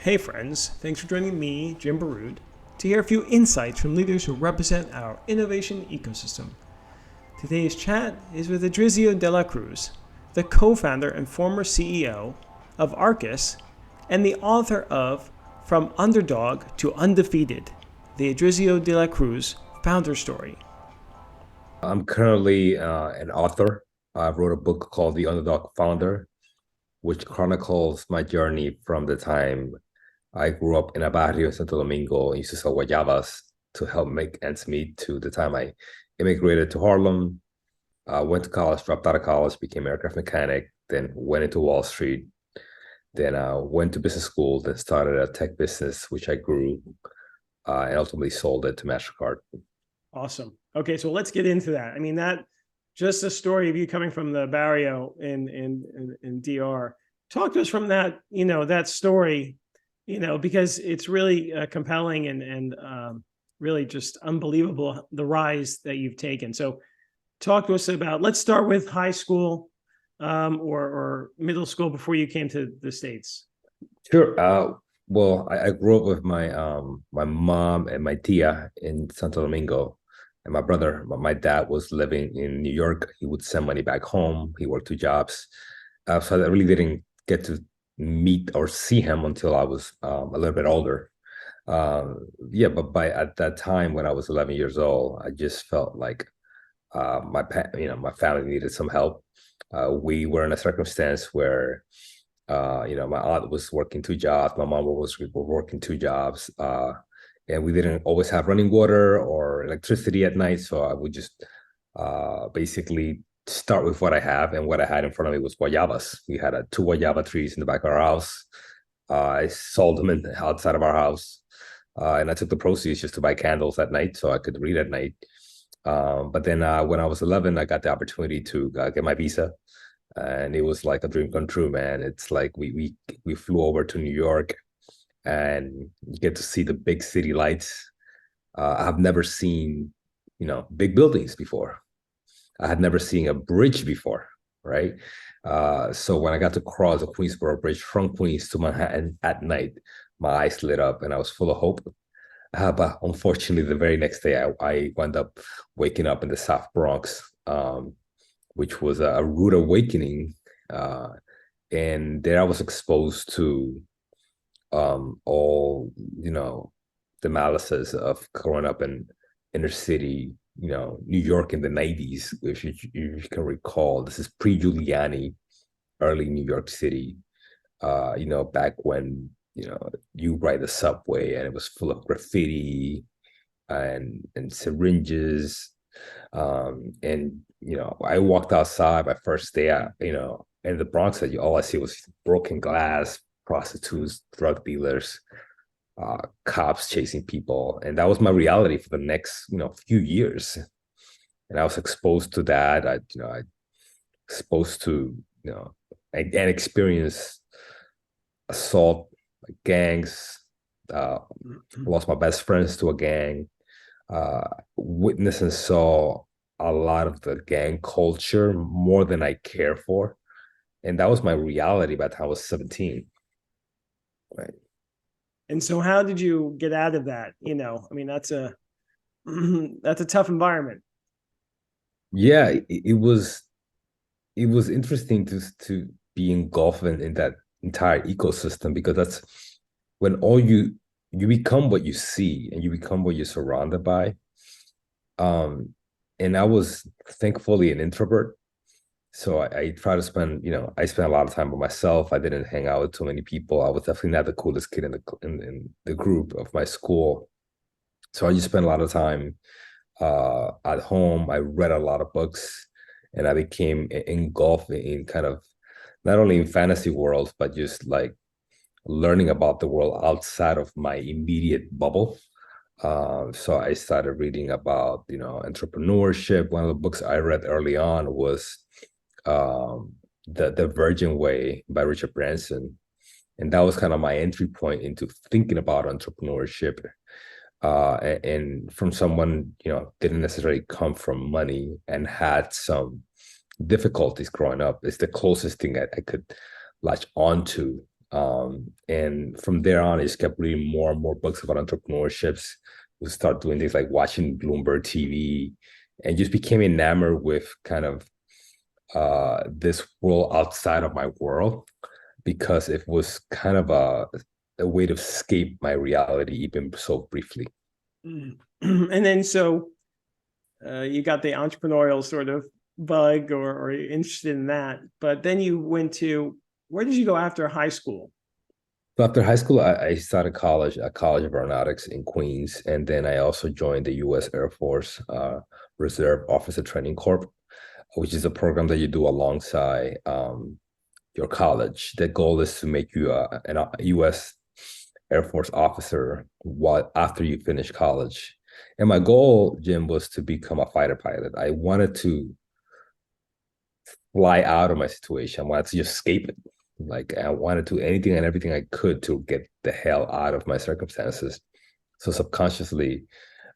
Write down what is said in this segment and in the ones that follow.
Hey friends, thanks for joining me, Jim Baroud, to hear a few insights from leaders who represent our innovation ecosystem. Today's chat is with Edrizio De La Cruz, the co-founder and former CEO of Arcus and the author of From Underdog to Undefeated, the Edrizio De La Cruz founder story. I'm currently an author. I wrote a book called The Underdog Founder, which chronicles my journey from the time I grew up in a barrio in Santo Domingo and used to sell guayabas to help make ends meet to the time I immigrated to Harlem, went to college, dropped out of college, became an aircraft mechanic, then went into Wall Street, then went to business school, then started a tech business, which I grew and ultimately sold it to Mastercard. Awesome. Okay, so let's get into that. I mean, that just a story of you coming from the barrio in DR. Talk to us from that, that story, because it's really compelling and really just unbelievable the rise that you've taken. So talk to us about, let's start with high school or middle school before you came to the States. Sure. Well, I grew up with my mom and my tia in Santo Domingo, and my brother. My dad was living in New York. He would send money back home. He worked two jobs, so I really didn't get to meet or see him until I was a little bit older. Yeah, but by at that time when I was 11 years old, I just felt like my family needed some help. We were in a circumstance where my aunt was working two jobs, my mom were working two jobs, and we didn't always have running water or electricity at night. So I would just basically start with what I have, and what I had in front of me was guayabas. We had two guayaba trees in the back of our house. I sold them outside of our house, and I took the proceeds just to buy candles at night so I could read at night. But then when I was 11, I got the opportunity to get my visa, and it was like a dream come true, man. It's like we flew over to New York, and you get to see the big city lights. I've never seen, big buildings before. I had never seen a bridge before, right? So when I got to cross the Queensboro Bridge from Queens to Manhattan at night, my eyes lit up and I was full of hope. But unfortunately, the very next day, I wound up waking up in the South Bronx, which was a rude awakening. And there I was exposed to all, the malices of growing up in inner city, New York in the 90s, if you can recall. This is pre-Giuliani, early New York City, back when, you ride the subway and it was full of graffiti and syringes. And I walked outside my first day out, in the Bronx, all I see was broken glass, prostitutes, drug dealers, cops chasing people, and that was my reality for the next, few years. And I was exposed to that. I exposed to, and experienced assault, gangs. Lost my best friends to a gang. Witnessed and saw a lot of the gang culture more than I care for. And that was my reality by the time I was 17. Right. And so how did you get out of that? I mean, that's a that's a tough environment. Yeah, it was interesting to be engulfed in that entire ecosystem, because that's when all you become what you see and you become what you're surrounded by. And I was thankfully an introvert. So I try to spend, I spent a lot of time by myself. I didn't hang out with too many people. I was definitely not the coolest kid in the group of my school. So I just spent a lot of time at home. I read a lot of books, and I became engulfed in kind of not only in fantasy worlds, but just like learning about the world outside of my immediate bubble. So I started reading about, entrepreneurship. One of the books I read early on was the Virgin Way by Richard Branson, and that was kind of my entry point into thinking about entrepreneurship. And from someone, didn't necessarily come from money and had some difficulties growing up. It's the closest thing I could latch onto And from there on, I just kept reading more and more books about entrepreneurships. We start doing things like watching Bloomberg TV, and just became enamored with kind of this world outside of my world, because it was kind of a way to escape my reality, even so briefly. Mm. And then so you got the entrepreneurial sort of bug or interested in that, but then you went to, where did you go after high school? So after high school, I started college at College of Aeronautics in Queens, and then I also joined the U.S. Air Force Reserve Officer Training Corps, which is a program that you do alongside your college. The goal is to make you a U.S. Air Force officer after you finish college. And my goal, Jim, was to become a fighter pilot. I wanted to fly out of my situation. I wanted to just escape it. Like, I wanted to do anything and everything I could to get the hell out of my circumstances. So subconsciously,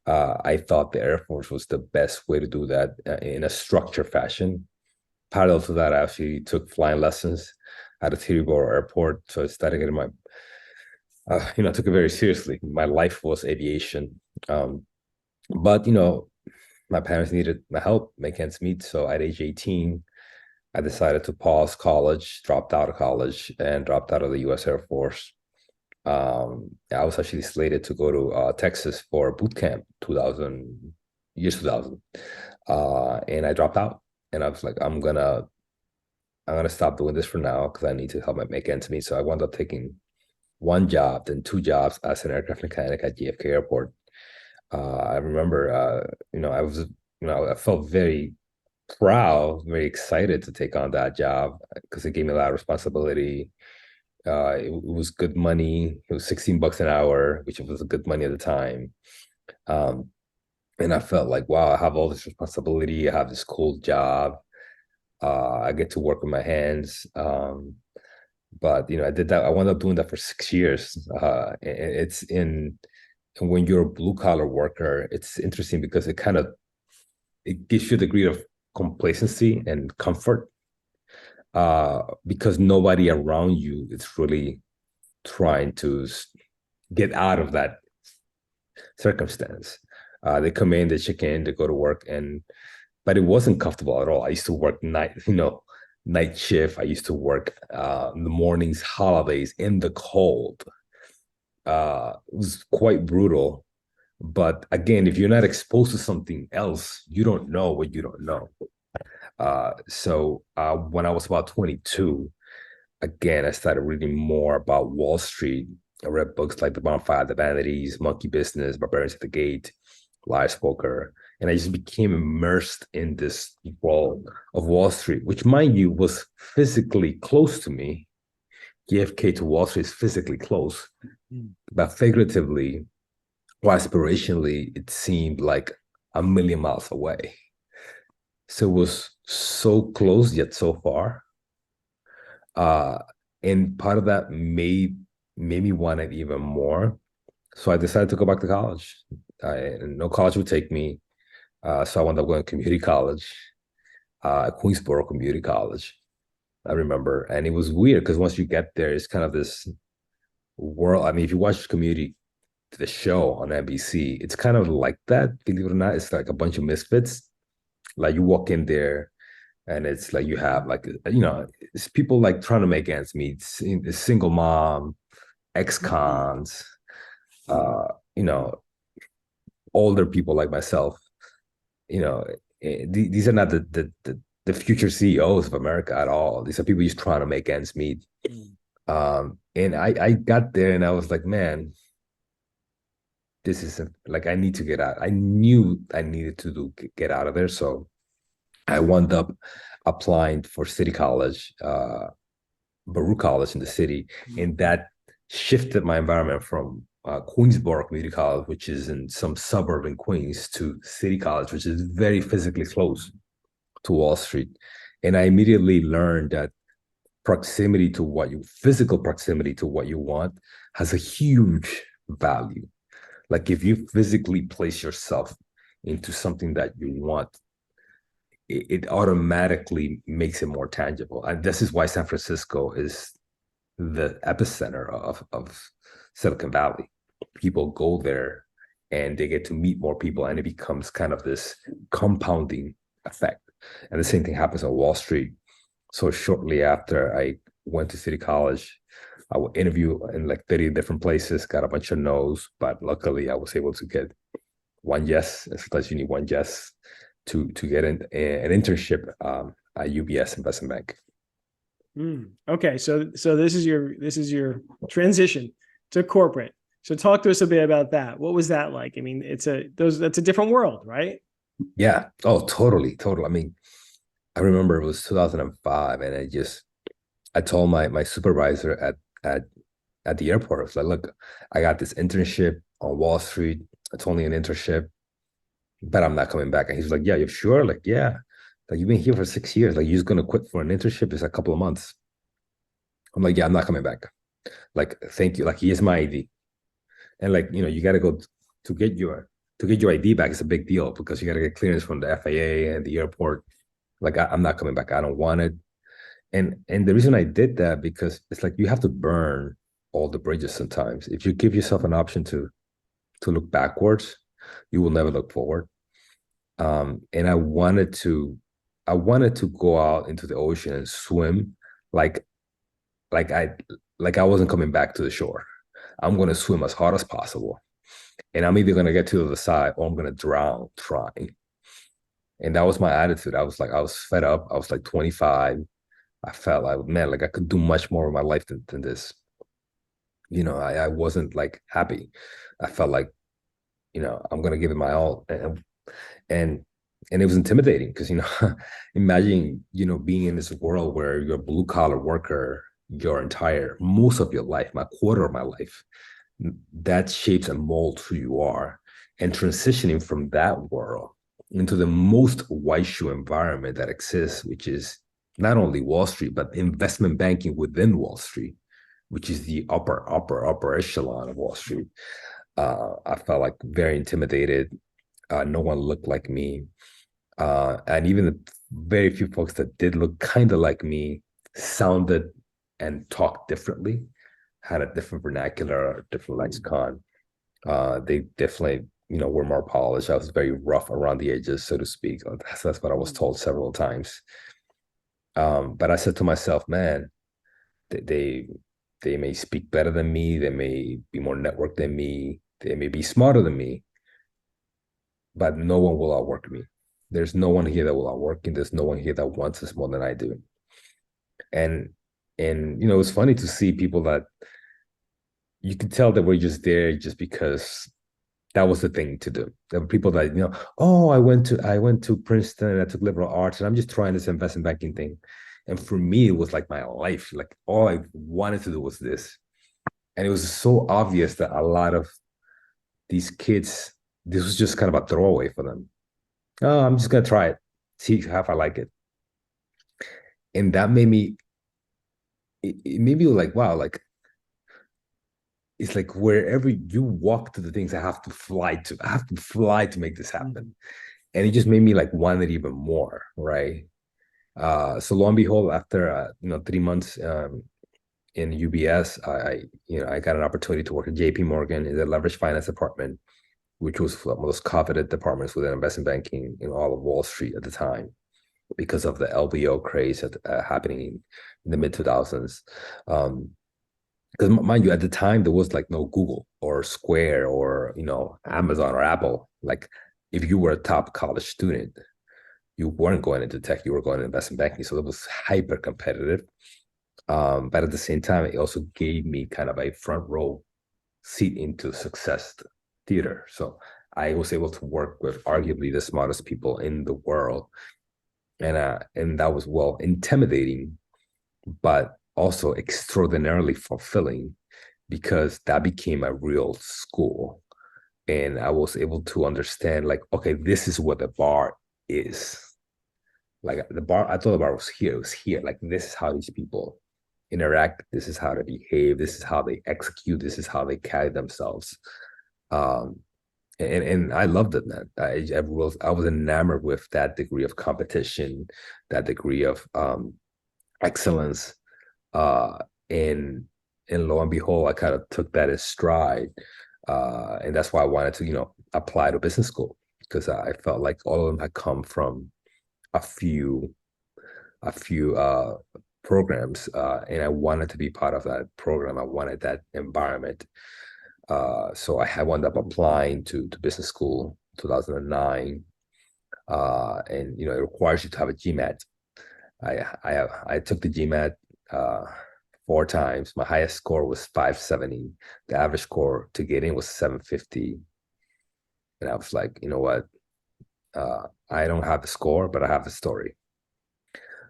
I thought the Air Force was the best way to do that in a structured fashion. Parallel to that, I actually took flying lessons at a Teterboro Airport. So I started getting my, I took it very seriously. My life was aviation. But, my parents needed my help, make ends meet. So at age 18, I decided to pause college, dropped out of college, and dropped out of the U.S. Air Force. I was actually slated to go to Texas for boot camp, 2000, year 2000, and I dropped out. And I was like, I'm gonna stop doing this for now because I need to help make ends meet. So I wound up taking one job, then two jobs as an aircraft mechanic at JFK Airport. I remember, I felt very proud, very excited to take on that job because it gave me a lot of responsibility. It was good money. It was $16 an hour, which was good money at the time. And I felt like, wow, I have all this responsibility. I have this cool job. I get to work with my hands. But I did that. I wound up doing that for 6 years. And when you're a blue collar worker, it's interesting because it gives you a degree of complacency and comfort, because nobody around you is really trying to get out of that circumstance. They come in, they check in, they go to work, but it wasn't comfortable at all. I used to work night shift. I used to work in the mornings, holidays, in the cold. It was quite brutal. But again, if you're not exposed to something else, you don't know what you don't know. So when I was about 22, again, I started reading more about Wall Street. I read books like The Bonfire of the Vanities, Monkey Business, Barbarians at the Gate, Liar's Poker, and I just became immersed in this world of Wall Street, which, mind you, was physically close to me. JFK to Wall Street is physically close, but figuratively or aspirationally, it seemed like a million miles away. So it was so close yet so far. And part of that made me want it even more. So I decided to go back to college. No college would take me. So I wound up going to community college, Queensboro Community College, I remember. And it was weird because once you get there, it's kind of this world. I mean, if you watch Community, the show on NBC, it's kind of like that, believe it or not. It's like a bunch of misfits. Like you walk in there and it's like you have like, it's people like trying to make ends meet, single mom, ex-cons, older people like myself. These are not the future CEOs of America at all. These are people just trying to make ends meet. And I got there and I was like, man, this is like, I need to get out. I knew I needed to get out of there. So I wound up applying for City College, Baruch College in the city. And that shifted my environment from Queensboro Community College, which is in some suburb in Queens, to City College, which is very physically close to Wall Street. And I immediately learned that physical proximity to what you want has a huge value. Like if you physically place yourself into something that you want, it automatically makes it more tangible. And this is why San Francisco is the epicenter of Silicon Valley. People go there and they get to meet more people, and it becomes kind of this compounding effect. And the same thing happens on Wall Street. So shortly after I went to City College, I would interview in like 30 different places, got a bunch of no's, but luckily I was able to get one yes. And sometimes you need one yes to get an internship at UBS Investment Bank. Okay, so this is your transition to corporate. So talk to us a bit about that. What was that like? I mean, that's a different world, right? Yeah. Oh, totally. I mean, I remember it was 2005, and I told my supervisor at the airport, I was like, look, I got this internship on Wall Street. It's only an internship, but I'm not coming back. And he's like, yeah, you're sure? Like, yeah. Like, you've been here for 6 years. Like, you're just gonna quit for an internship? It's a couple of months. I'm like, yeah, I'm not coming back. Like, thank you. Like, here's my ID. And like, you got to go to get your ID back. It's a big deal because you got to get clearance from the FAA and the airport. Like, I'm not coming back. I don't want it. And the reason I did that, because it's like you have to burn all the bridges sometimes. If you give yourself an option to look backwards, you will never look forward. And I wanted to go out into the ocean and swim like like I like I wasn't coming back to the shore. I'm gonna swim as hard as possible. And I'm either gonna get to the other side or I'm gonna drown trying. And that was my attitude. I was fed up. I was like 25. I felt like, man, like I could do much more with my life than this. I wasn't like happy. I felt like, I'm gonna give it my all. And and it was intimidating because, imagine, being in this world where you're a blue collar worker most of your life, my quarter of my life, that shapes and molds who you are. And transitioning from that world into the most white shoe environment that exists, which is not only Wall Street, but investment banking within Wall Street, which is the upper echelon of Wall Street. I felt like very intimidated. No one looked like me. And even the very few folks that did look kind of like me sounded and talked differently, had a different vernacular, different lexicon. They definitely, were more polished. I was very rough around the edges, so to speak. That's what I was told several times. But I said to myself, man, they they may speak better than me, they may be more networked than me, they may be smarter than me, but no one will outwork me. There's no one here that will outwork me. There's no one here that wants this more than I do. And it's funny to see people that you could tell that we're just there just because that was the thing to do. There were people that, oh, I went to Princeton and I took liberal arts and I'm just trying this investment banking thing. And for me, it was like my life. Like all I wanted to do was this. And it was so obvious that a lot of these kids, this was just kind of a throwaway for them. Oh, I'm just gonna try it, see if I like it. And that made me, it made me like, wow, like it's like wherever you walk to the things I have to fly to. I have to fly to make this happen. And it just made me like want it even more, right? So lo and behold, after 3 months in UBS, I got an opportunity to work at JP Morgan in the leverage finance department, which was one of the most coveted departments within investment banking in all of Wall Street at the time because of the LBO craze happening in the mid 2000s. Because mind you, at the time there was like no Google or Square or Amazon or Apple. Like if you were a top college student, you weren't going into tech, you were going into investment banking. So it was hyper competitive. But at the same time, it also gave me kind of a front row seat into success theater. So I was able to work with arguably the smartest people in the world. And that was, well, intimidating, but also extraordinarily fulfilling because that became a real school. And I was able to understand, like, okay, this is what the bar is. Like the bar, I thought the bar was here. It was here. Like, this is how these people interact. This is how they behave. This is how they execute. This is how they carry themselves. Um, and I loved it, man. I was enamored with that degree of competition, that degree of excellence. and lo and behold, I kind of took that as stride, and that's why I wanted to, apply to business school, because I felt like all of them had come from a few programs, and I wanted to be part of that program. I wanted that environment. So I wound up applying to business school 2009, and it requires you to have a GMAT. I took the GMAT 4 times. My highest score was 570. The average score to get in was 750. And I was like, you know what? I don't have the score, but I have the story.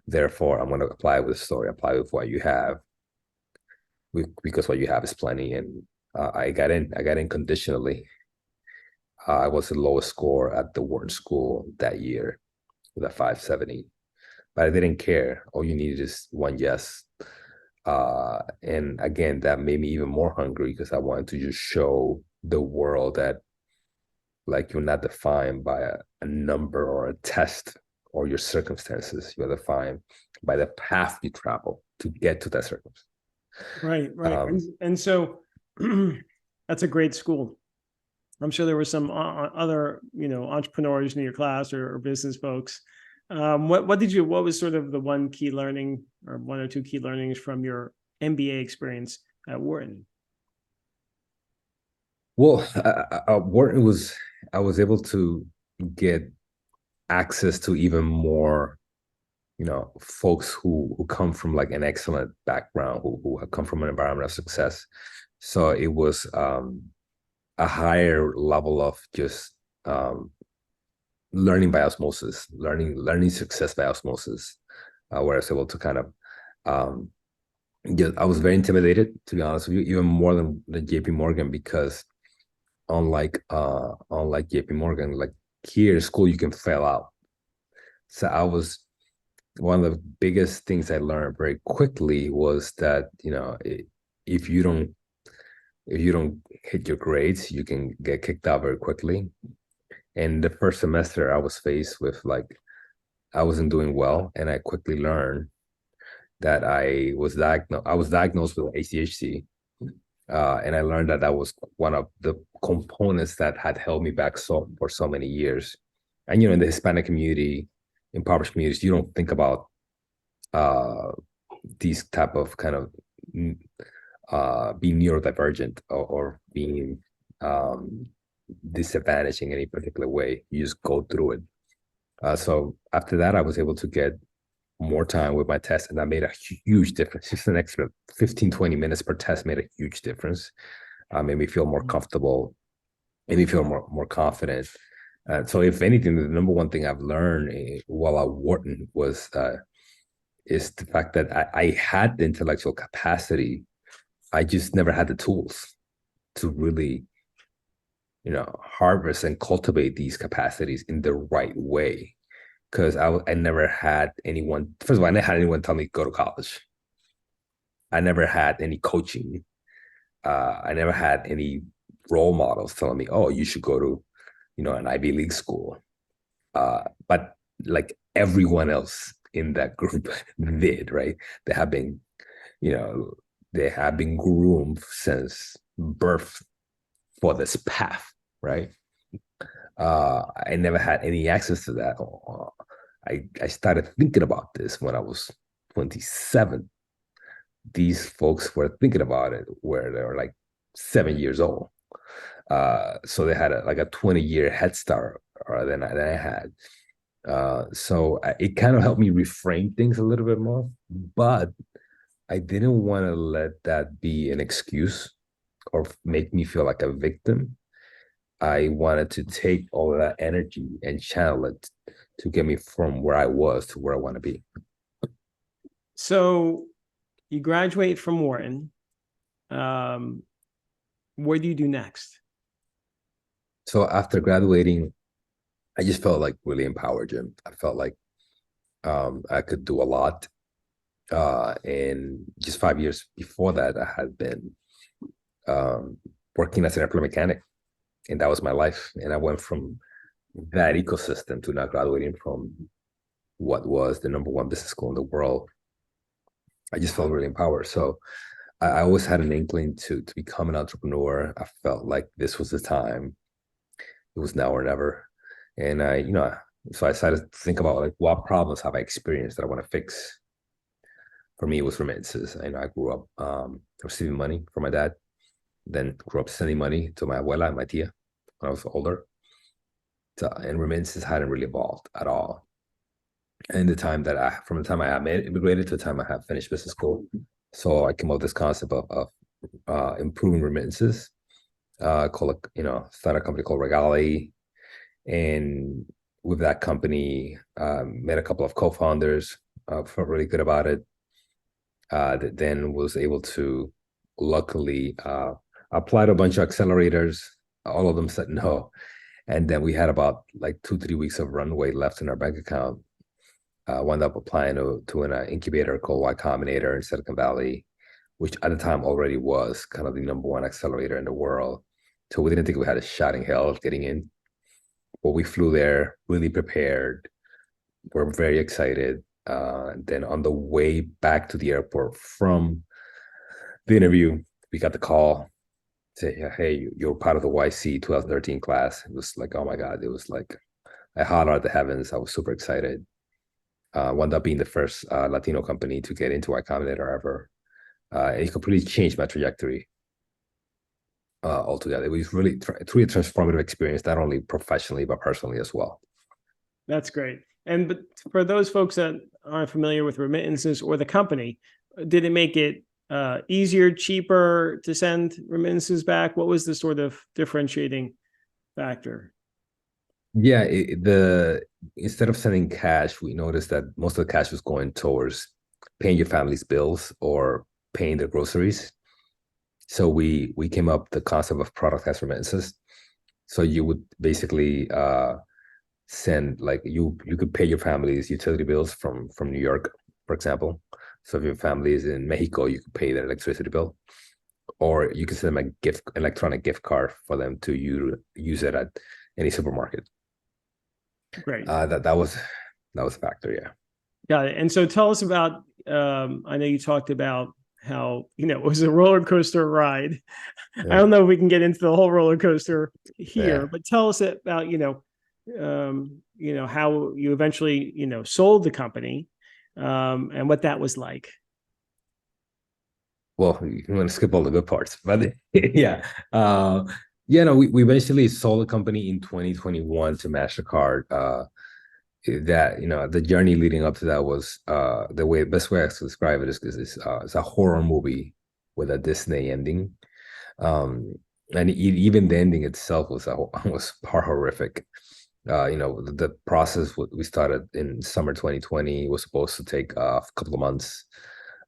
Therefore, I'm going to apply with the story, apply with what you have, because what you have is plenty. And I got in. I got in conditionally. I was the lowest score at the Wharton School that year with a 570, but I didn't care. All you needed is one yes. And again, that made me even more hungry, because I wanted to just show the world that, like, you're not defined by a number or a test or your circumstances. You're defined by the path you travel to get to that circumstance. Right. And so that's a great school. I'm sure there were some other, entrepreneurs in your class or business folks. What was sort of the one key learning, or one or two key learnings from your MBA experience at Wharton? Well, Wharton I was able to get access to even more, folks who come from like an excellent background, who have come from an environment of success. So it was a higher level of just learning by osmosis, learning success by osmosis, where I was able to kind of I was very intimidated, to be honest with you, even more than the JP Morgan, because unlike JP Morgan, like here at school you can fail out. So I was one of the biggest things I learned very quickly was that, if you don't hit your grades, you can get kicked out very quickly. And the first semester I was faced with, like, I wasn't doing well, and I quickly learned that I was diagnosed with ADHD. And I learned that was one of the components that had held me back for so many years. And, in the Hispanic community, impoverished communities, you don't think about these type of kind of being neurodivergent, or being disadvantaged in any particular way. You just go through it. So after that, I was able to get more time with my test, and that made a huge difference. Just an extra 15, 20 minutes per test made a huge difference. Made me feel more comfortable, made me feel more confident. So if anything, the number one thing I've learned while at Wharton is the fact that I had the intellectual capacity. I just never had the tools to really, harvest and cultivate these capacities in the right way. Because I never had anyone, first of all, I never had anyone tell me to go to college. I never had any coaching. I never had any role models telling me, oh, you should go to, an Ivy League school. But like everyone else in that group did, right? They have been, groomed since birth for this path, right? I never had any access to that. I started thinking about this when I was 27. These folks were thinking about it where they were like 7 years old. So they had a 20-year head start than I had. So it kind of helped me reframe things a little bit more, but I didn't want to let that be an excuse or make me feel like a victim. I wanted to take all of that energy and channel it to get me from where I was to where I want to be. So you graduate from Wharton. What do you do next? So after graduating, I just felt like really empowered, Jim. I felt like I could do a lot. And just 5 years before that, I had been working as an airplane mechanic, and that was my life. And I went from that ecosystem to now graduating from what was the #1 business school in the world. I just felt really empowered. So I always had an inkling to become an entrepreneur. I felt like this was the time. It was now or never. And so I decided to think about like what problems have I experienced that I want to fix. For me, it was remittances. I grew up receiving money from my dad, then grew up sending money to my abuela and my tia when I was older. And remittances hadn't really evolved at all. And from the time I had immigrated to the time I had finished business school. So I came up with this concept of improving remittances. Started a company called Regali. And with that company, met a couple of co-founders, felt really good about it. That then was able to luckily apply to a bunch of accelerators. All of them said no. And then we had about like 2-3 weeks of runway left in our bank account. Wound up applying to an incubator called Ycombinator in Silicon Valley, which at the time already was kind of the #1 accelerator in the world. So we didn't think we had a shot in hell of getting in. But we flew there, really prepared. We're very excited. Then on the way back to the airport from the interview, we got the call, say, hey, you're part of the YC 2013 class. It was like, oh my God, it was like I hollered at the heavens. I was super excited. Wound up being the first Latino company to get into Y Combinator ever. It completely changed my trajectory altogether. It was really a transformative experience, not only professionally, but personally as well. That's great. And but for those folks that aren't familiar with remittances or the company, did it make it easier, cheaper to send remittances back? What was the sort of differentiating factor? Yeah, instead of sending cash, we noticed that most of the cash was going towards paying your family's bills or paying their groceries. So we came up with the concept of productized remittances. So you would basically send like you could pay your family's utility bills from New York, for example. So if your family is in Mexico, you could pay their electricity bill, or you can send them a electronic gift card for them to use it at any supermarket. Great. That was a factor, yeah. Got it. And so tell us about, I know you talked about how, it was a roller coaster ride. Yeah. I don't know if we can get into the whole roller coaster here, Yeah. but tell us about, how you eventually, sold the company, and what that was like. Well, you want to skip all the good parts, but yeah. No, we eventually sold the company in 2021 to Mastercard. The journey leading up to that was the best way I can describe it is it's a horror movie with a Disney ending. And even the ending itself was part horrific. The process we started in summer 2020 was supposed to take a couple of months.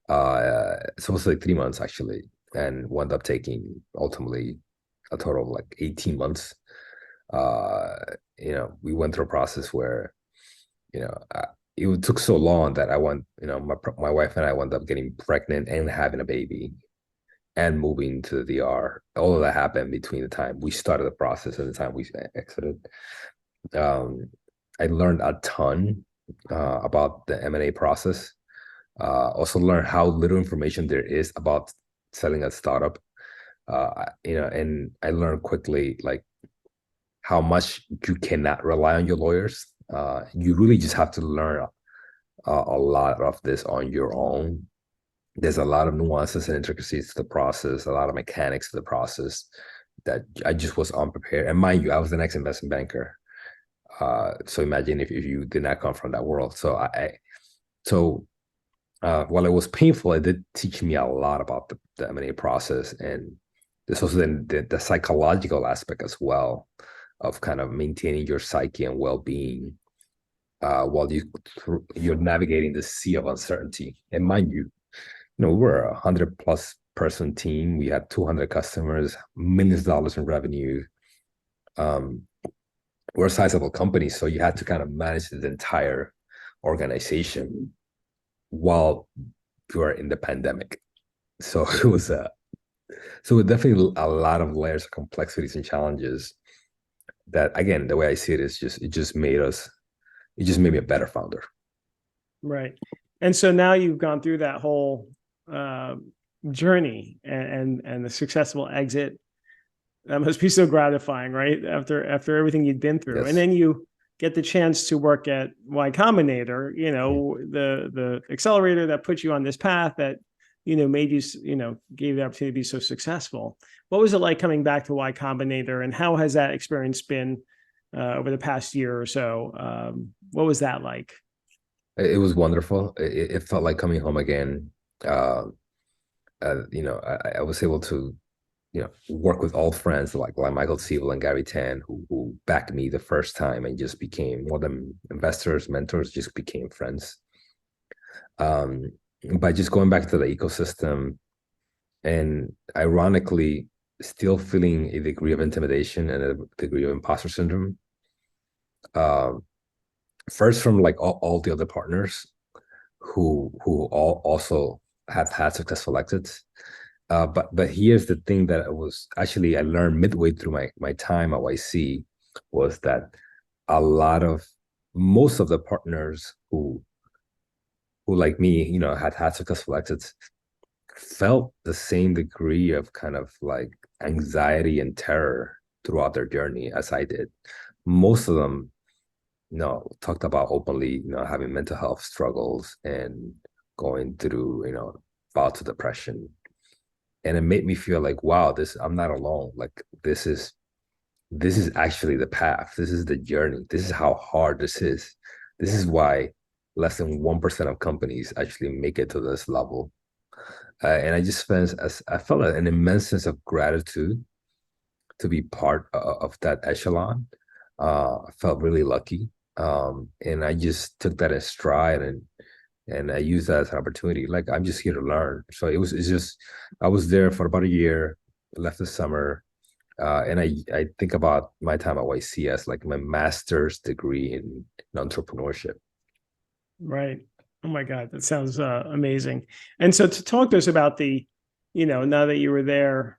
It's supposed to take 3 months actually, and wound up taking ultimately a total of like 18 months. We went through a process where, it took so long that my wife and I wound up getting pregnant and having a baby and moving to the DR. All of that happened between the time we started the process and the time we exited. I learned a ton about the M&A process. Also learned how little information there is about selling a startup. And I learned quickly like how much you cannot rely on your lawyers. You really just have to learn a lot of this on your own. There's a lot of nuances and intricacies to the process, a lot of mechanics to the process that I just was unprepared. And mind you, I was the next investment banker. So imagine if you did not come from that world. So while it was painful, it did teach me a lot about the M&A process. And this was then the psychological aspect as well of kind of maintaining your psyche and well-being while you're navigating the sea of uncertainty. And mind you, we were a 100+ person team. We had 200 customers, millions of dollars in revenue. We're a sizable company, so you had to kind of manage the entire organization while we were in the pandemic. So it was definitely a lot of layers of complexities and challenges that, again, the way I see it is it just made me a better founder. Right. And so now you've gone through that whole journey and the successful exit. That must be so gratifying, right? After everything you'd been through, and Yes. then you get the chance to work at Ycombinator, the accelerator that put you on this path that made you, gave you the opportunity to be so successful. What was it like coming back to Ycombinator, and how has that experience been over the past year or so? What was that like? It was wonderful. It felt like coming home again. I was able to, work with old friends like Michael Siebel and Gary Tan, who backed me the first time and just became more than investors, mentors, just became friends. Um, by just going back to the ecosystem and ironically still feeling a degree of intimidation and a degree of imposter syndrome. Um, First from like all the other partners who all also have had successful exits. But here's the thing that I learned midway through my time at YC was that most of the partners who like me, had successful exits felt the same degree of kind of like anxiety and terror throughout their journey as I did. Most of them, talked about openly, having mental health struggles and going through, bouts of depression. And it made me feel like, wow, I'm not alone. Like this is actually the path. This is the journey. This is how hard this is. This is why less than 1% of companies actually make it to this level. And I felt an immense sense of gratitude to be part of that echelon. I felt really lucky. And I just took that as stride and I used that as an opportunity. Like I'm just here to learn. So it's just I was there for about a year, left this summer. And I think about my time at YC as like my master's degree in entrepreneurship. Right. Oh my God, that sounds amazing. And so to talk to us about now that you were there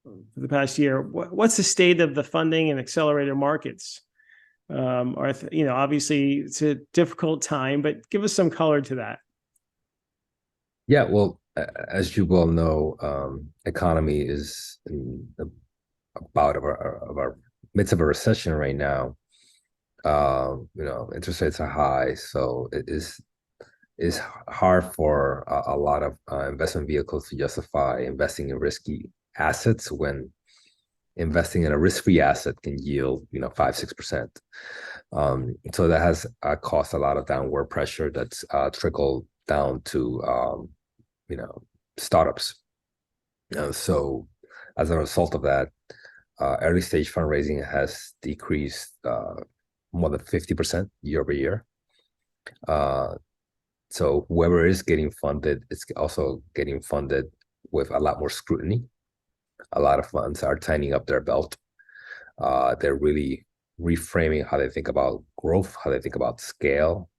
for the past year, what's the state of the funding and accelerator markets? Obviously it's a difficult time, but give us some color to that. Yeah, well, as you well know, economy is in the about of our midst of a recession right now. Interest rates are high, so it's hard for a lot of investment vehicles to justify investing in risky assets when investing in a risk-free asset can yield 5-6%. So that has caused a lot of downward pressure that's trickled down to startups. So as a result of that, early stage fundraising has decreased more than 50% year over year. So whoever is getting funded, it's also getting funded with a lot more scrutiny. A lot of funds are tightening up their belt. They're really reframing how they think about growth, how they think about scale.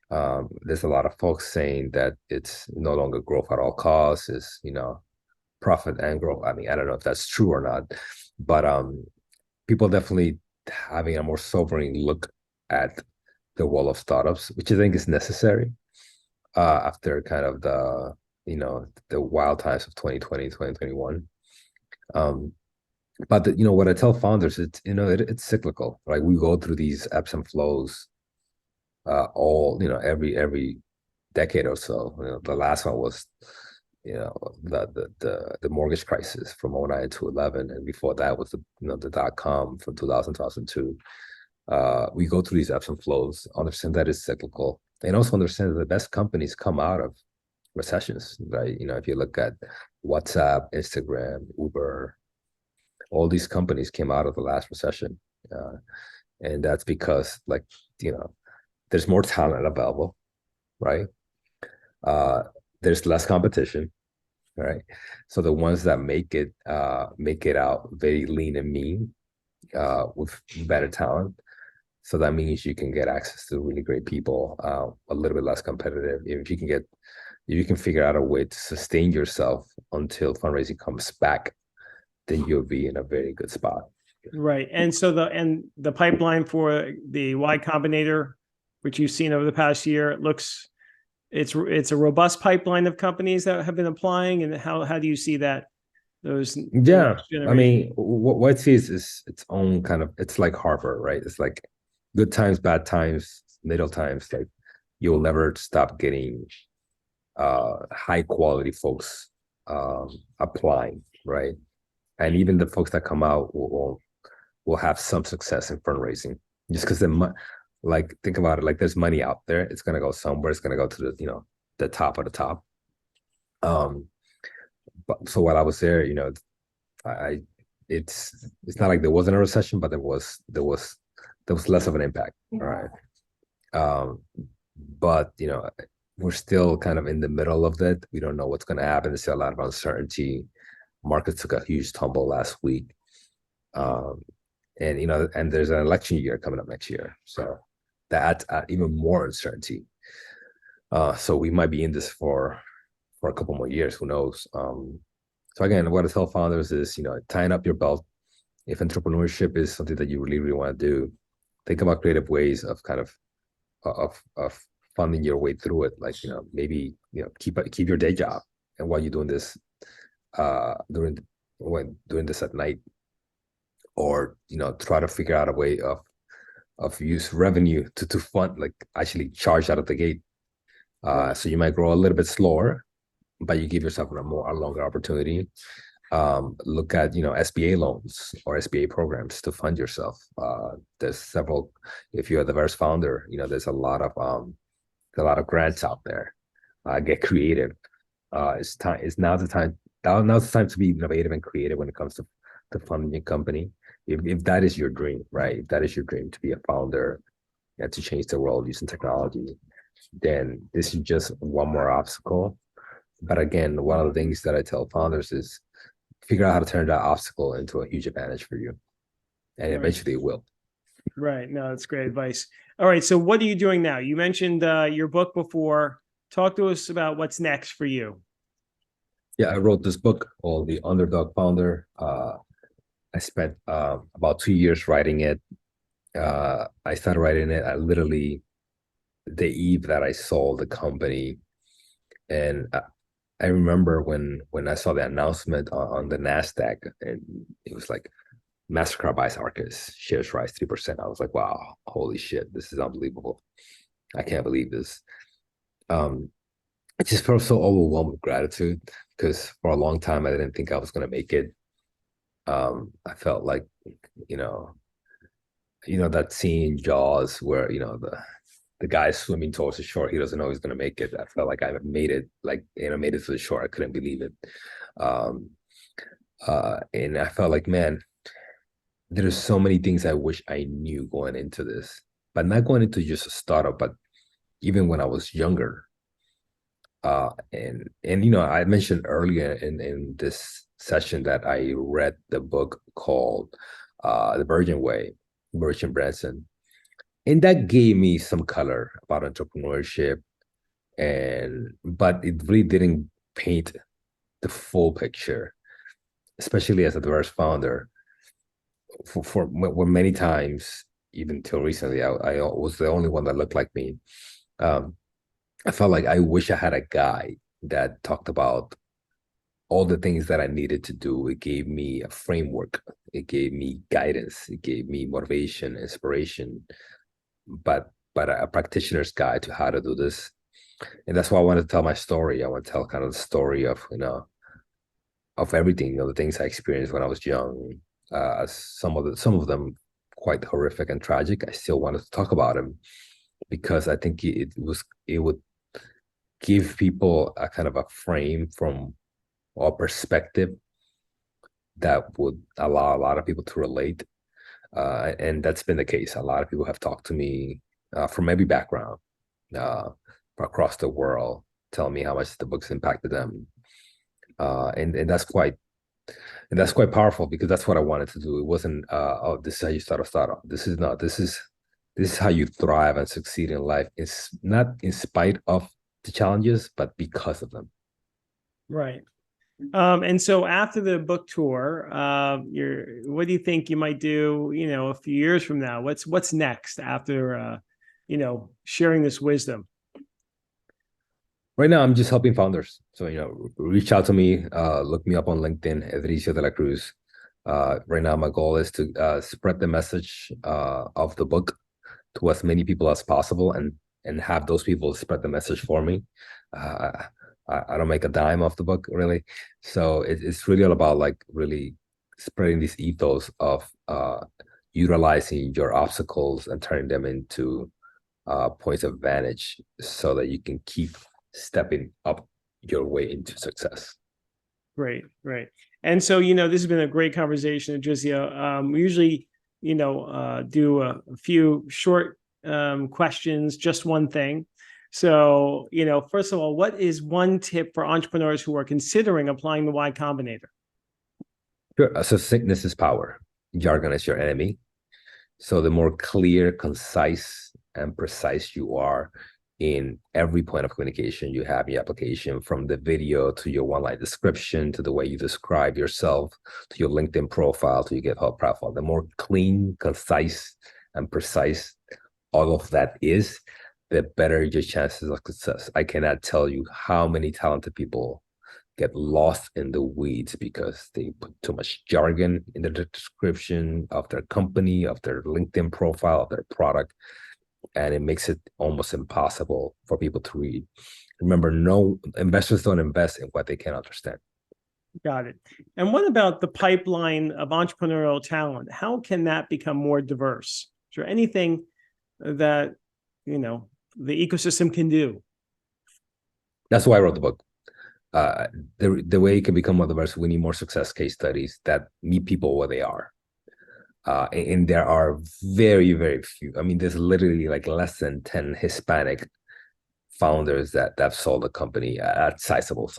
There's a lot of folks saying that it's no longer growth at all costs, is profit and growth. I mean, I don't know if that's true or not, but people definitely having a more sobering look at the wall of startups, which I think is necessary after kind of the wild times of 2020, 2021. But what I tell founders, it's cyclical. Like we go through these ebbs and flows every decade or so. The last one was the mortgage crisis from 2009 to 11, and before that was the dot-com from 2000 2002. We go through these ebbs and flows, understand that it's cyclical, and also understand that the best companies come out of recessions, right? If you look at WhatsApp, Instagram, Uber, all these companies came out of the last recession. And that's because there's more talent available, right? There's less competition, right? So the ones that make it out very lean and mean with better talent. So that means you can get access to really great people, a little bit less competitive. If you can figure out a way to sustain yourself until fundraising comes back, then you'll be in a very good spot. Right. And so the pipeline for the Y Combinator, which you've seen over the past year, it looks it's a robust pipeline of companies that have been applying, and how do you see that those the Yeah, next I generation? mean, what it is its own kind of. It's like Harvard, right? It's like good times, bad times, middle times. Like you'll never stop getting high quality folks applying, right? And even the folks that come out will have some success in fundraising, just because like think about it, like there's money out there, it's gonna go somewhere, it's gonna go to the the top of the top. Um, but so while I was there, I it's not like there wasn't a recession, but there was less of an impact. All right. Um, but we're still kind of in the middle of that. We don't know what's going to happen. There's still a lot of uncertainty. Markets took a huge tumble last week, um, and there's an election year coming up next year, so that even more uncertainty. So we might be in this for a couple more years. Who knows? So again, what I tell founders is, tying up your belt. If entrepreneurship is something that you really, really want to do, think about creative ways of kind of funding your way through it. Like, maybe keep your day job, and while you're doing this, doing this at night, or try to figure out a way of use revenue to fund, like actually charge out of the gate. Right. So you might grow a little bit slower, but you give yourself a longer opportunity. Look at SBA loans or SBA programs to fund yourself. There's several. If you're a diverse founder, there's a lot of grants out there. Get creative. It's time. It's now the time. Now's the time to be innovative and creative when it comes to funding your company. If that is your dream, right? If that is your dream to be a founder and to change the world using technology, then this is just one more obstacle. But again, one of the things that I tell founders is figure out how to turn that obstacle into a huge advantage for you. And Right. eventually it will. Right. No, that's great advice. All right. So what are you doing now? You mentioned your book before. Talk to us about what's next for you. Yeah, I wrote this book called The Underdog Founder. I spent about 2 years writing it. I started writing it at literally the eve that I sold the company. And I remember when I saw the announcement on the NASDAQ, and it was like Mastercard buys Arcus, shares rise 3%. I was like, wow, holy shit, this is unbelievable. I can't believe this. Um, I just felt so overwhelmed with gratitude because for a long time I didn't think I was gonna make it. I felt like, you know, that scene in Jaws where the guy swimming towards the shore, he doesn't know he's gonna make it. I felt like I made it, like made it to the shore. I couldn't believe it. Um, and I felt like, man, there's so many things I wish I knew going into this, but not going into just a startup, but even when I was younger. And I mentioned earlier in this session that I read the book called The Virgin Way, Merchant Branson. And that gave me some color about entrepreneurship, but it really didn't paint the full picture, especially as a diverse founder. For many times, even till recently, I was the only one that looked like me. Um, I felt like I wish I had a guy that talked about all the things that I needed to do. It gave me a framework. It gave me guidance. It gave me motivation, inspiration, but a practitioner's guide to how to do this. And that's why I wanted to tell my story. I want to tell kind of the story of of everything, the things I experienced when I was young. Some of them quite horrific and tragic. I still wanted to talk about them because I think it would give people a kind of a frame from or perspective that would allow a lot of people to relate. And that's been the case. A lot of people have talked to me from every background uh, across the world, telling me how much the books impacted them. And that's quite powerful because that's what I wanted to do. It wasn't oh, this is how you start a startup. This is how you thrive and succeed in life. It's not in spite of the challenges, but because of them. Right. And so after the book tour, what do you think you might do, a few years from now? What's next after, sharing this wisdom? Right now, I'm just helping founders. So, reach out to me, look me up on LinkedIn, Edrizio De La Cruz. Right now, my goal is to spread the message of the book to as many people as possible, and have those people spread the message for me. Uh, I don't make a dime off the book, really. So it's really all about like really spreading this ethos of utilizing your obstacles and turning them into points of advantage so that you can keep stepping up your way into success. Great, great. And so, this has been a great conversation, Adrizio. We usually, do a few short questions, just one thing. So, first of all, what is one tip for entrepreneurs who are considering applying the Y Combinator? Sure. So sickness is power. Jargon is your enemy. So the more clear, concise, and precise you are in every point of communication you have in your application, from the video to your one-line description, to the way you describe yourself, to your LinkedIn profile, to your GitHub profile, the more clean, concise, and precise all of that is, the better your chances of success. I cannot tell you how many talented people get lost in the weeds because they put too much jargon in the description of their company, of their LinkedIn profile, of their product, and it makes it almost impossible for people to read. Remember, no investors don't invest in what they can't understand. Got it. And what about the pipeline of entrepreneurial talent? How can that become more diverse? Is there anything that, the ecosystem can do? That's why I wrote the book. The way it can become more diverse, we need more success case studies that meet people where they are. And there are very, very few. I mean, there's literally like less than 10 Hispanic founders that have sold a company at sizable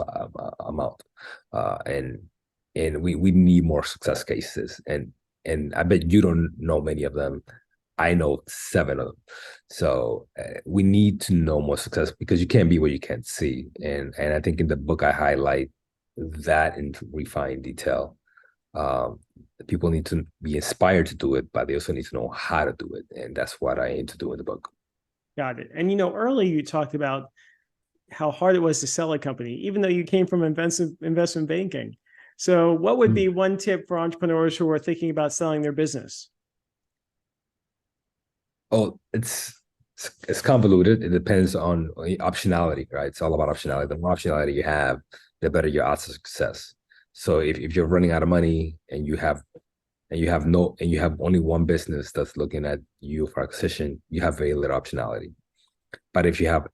amount. And we need more success cases. And I bet you don't know many of them. I know 7 of them. So we need to know more success, because you can't be what you can't see. And I think in the book I highlight that in refined detail. People need to be inspired to do it, but they also need to know how to do it. And that's what I aim to do in the book. Got it. And, earlier you talked about how hard it was to sell a company, even though you came from investment banking. So what would be one tip for entrepreneurs who are thinking about selling their business? Oh, it's convoluted. It depends on optionality, right? It's all about optionality. The more optionality you have, the better your odds of success. So if you're running out of money and you have only one business that's looking at you for acquisition, you have very little optionality. But if you have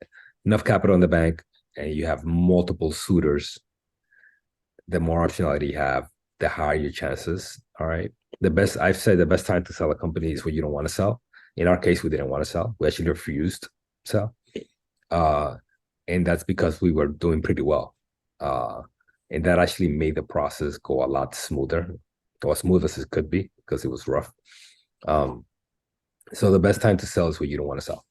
enough capital in the bank and you have multiple suitors, the more optionality you have, the higher your chances. All right. I've said the best time to sell a company is when you don't want to sell. In our case, we didn't want to sell. We actually refused to sell. And that's because we were doing pretty well. And that actually made the process go a lot smoother, or as smooth as it could be, because it was rough. So the best time to sell is when you don't want to sell.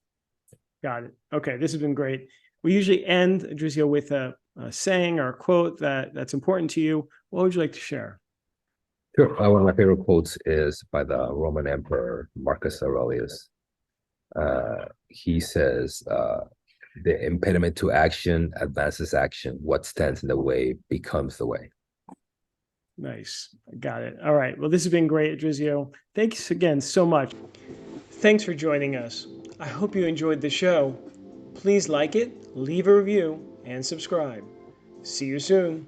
Got it. Okay, this has been great. We usually end, Adrizio, with a saying or a quote that's important to you. What would you like to share? Sure. One of my favorite quotes is by the Roman Emperor Marcus Aurelius. He says, the impediment to action advances action. What stands in the way becomes the way. Nice. Got it. All right. Well, this has been great, Edrizio. Thanks again so much. Thanks for joining us. I hope you enjoyed the show. Please like it, leave a review, and subscribe. See you soon.